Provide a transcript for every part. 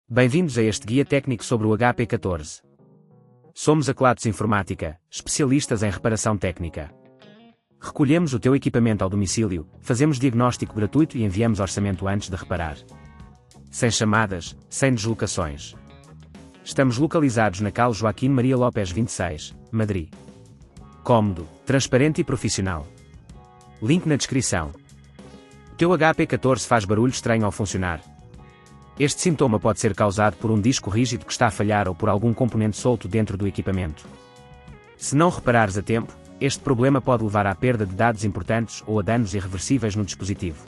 Bem-vindos a este guia técnico sobre o HP14. Somos a Kelatos Informática, especialistas em reparação técnica. Recolhemos o teu equipamento ao domicílio, fazemos diagnóstico gratuito e enviamos orçamento antes de reparar. Sem chamadas, sem deslocações. Estamos localizados na Cal Joaquim Maria Lopes 26, Madrid. Cómodo, transparente e profissional. Link na descrição. O teu HP14 faz barulho estranho ao funcionar. Este sintoma pode ser causado por um disco rígido que está a falhar ou por algum componente solto dentro do equipamento. Se não reparares a tempo, este problema pode levar à perda de dados importantes ou a danos irreversíveis no dispositivo.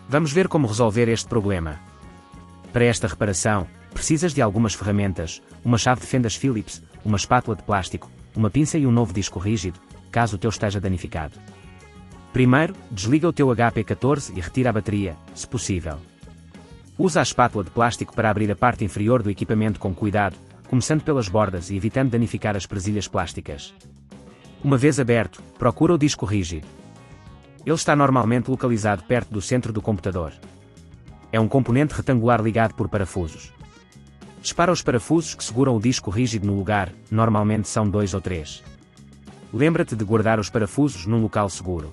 Vamos ver como resolver este problema. Para esta reparação, precisas de algumas ferramentas, uma chave de fendas Phillips, uma espátula de plástico, uma pinça e um novo disco rígido, caso o teu esteja danificado. Primeiro, desliga o teu HP14 e retira a bateria, se possível. Usa a espátula de plástico para abrir a parte inferior do equipamento com cuidado, começando pelas bordas e evitando danificar as presilhas plásticas. Uma vez aberto, procura o disco rígido. Ele está normalmente localizado perto do centro do computador. É um componente retangular ligado por parafusos. Dispara os parafusos que seguram o disco rígido no lugar, normalmente são 2 ou 3. Lembra-te de guardar os parafusos num local seguro.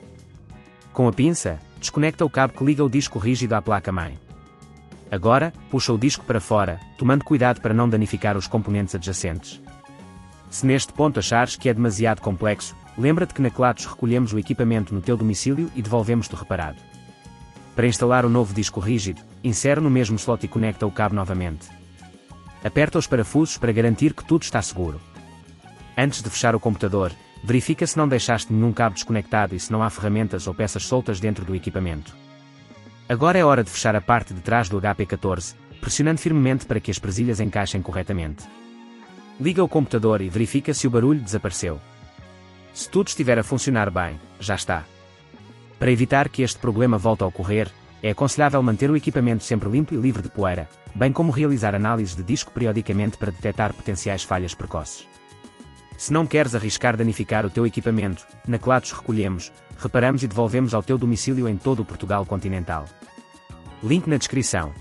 Com a pinça, desconecta o cabo que liga o disco rígido à placa-mãe. Agora, puxa o disco para fora, tomando cuidado para não danificar os componentes adjacentes. Se neste ponto achares que é demasiado complexo, lembra-te que na Kelatos recolhemos o equipamento no teu domicílio e devolvemos-te reparado. Para instalar o novo disco rígido, insere no mesmo slot e conecta o cabo novamente. Aperta os parafusos para garantir que tudo está seguro. Antes de fechar o computador, verifica se não deixaste nenhum cabo desconectado e se não há ferramentas ou peças soltas dentro do equipamento. Agora é hora de fechar a parte de trás do HP14, pressionando firmemente para que as presilhas encaixem corretamente. Liga o computador e verifica se o barulho desapareceu. Se tudo estiver a funcionar bem, já está. Para evitar que este problema volte a ocorrer, é aconselhável manter o equipamento sempre limpo e livre de poeira, bem como realizar análises de disco periodicamente para detectar potenciais falhas precoces. Se não queres arriscar danificar o teu equipamento, na Kelatos recolhemos, reparamos e devolvemos ao teu domicílio em todo o Portugal continental. Link na descrição.